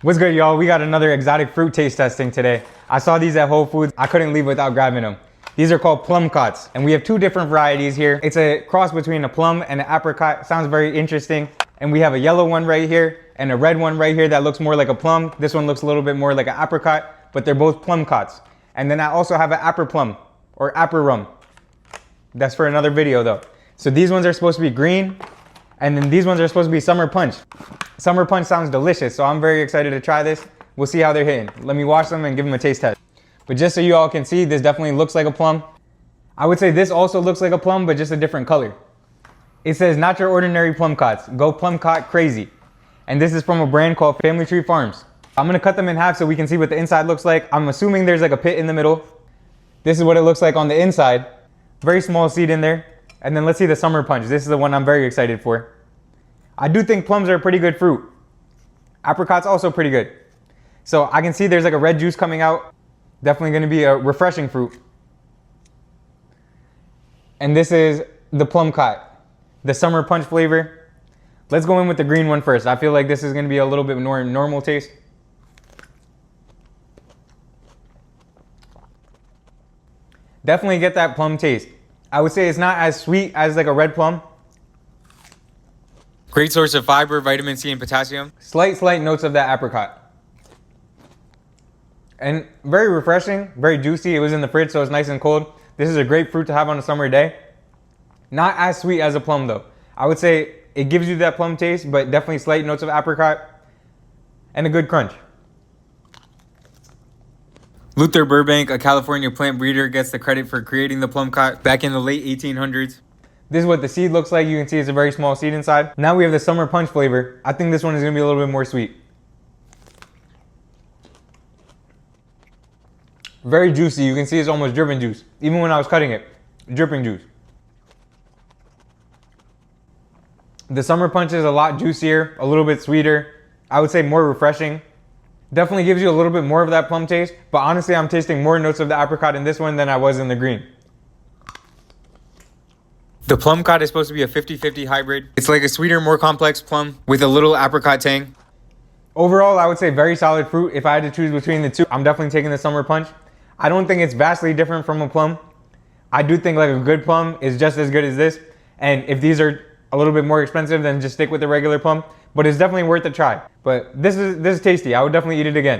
What's good, y'all? We got another exotic fruit taste testing today. I saw these at Whole Foods. I couldn't leave without grabbing them. These are called Plumcots, and we have two different varieties here. It's a cross between a plum and an apricot. Sounds very interesting. And we have a yellow one right here and a red one right here that looks more like a plum. This one looks a little bit more like an apricot, but they're both Plumcots. And then I also have an apriplum or aprirum. That's for another video though. So these ones are supposed to be green, and then these ones are supposed to be summer punch. Summer punch sounds delicious, so I'm very excited to try this. We'll see how they're hitting. Let me wash them and give them a taste test. But just so you all can see, this definitely looks like a plum. I would say this also looks like a plum, but just a different color. It says, not your ordinary Plumcots. Go Plumcot crazy. And this is from a brand called Family Tree Farms. I'm gonna cut them in half so we can see what the inside looks like. I'm assuming there's like a pit in the middle. This is what it looks like on the inside. Very small seed in there. And then let's see the summer punch. This is the one I'm very excited for. I do think plums are a pretty good fruit. Apricots also pretty good. So I can see there's like a red juice coming out. Definitely gonna be a refreshing fruit. And this is the Plumcot, the summer punch flavor. Let's go in with the green one first. I feel like this is gonna be a little bit more normal taste. Definitely get that plum taste. I would say it's not as sweet as like a red plum. Great source of fiber, vitamin C, and potassium. Slight notes of that apricot. And very refreshing, very juicy. It was in the fridge, so it's nice and cold. This is a great fruit to have on a summer day. Not as sweet as a plum though. I would say it gives you that plum taste, but definitely slight notes of apricot and a good crunch. Luther Burbank, a California plant breeder, gets the credit for creating the Plumcot back in the late 1800s. This is what the seed looks like. You can see it's a very small seed inside. Now we have the summer punch flavor. I think this one is gonna be a little bit more sweet. Very juicy. You can see it's almost dripping juice. Even when I was cutting it, dripping juice. The summer punch is a lot juicier, a little bit sweeter. I would say more refreshing. Definitely gives you a little bit more of that plum taste, but honestly, I'm tasting more notes of the apricot in this one than I was in the green. The Plumcot is supposed to be a 50-50 hybrid. It's like a sweeter, more complex plum with a little apricot tang. Overall, I would say very solid fruit. If I had to choose between the two, I'm definitely taking the summer punch. I don't think it's vastly different from a plum. I do think like a good plum is just as good as this. And if these are a little bit more expensive, then just stick with the regular plum. But it's definitely worth a try. But this is tasty. I would definitely eat it again.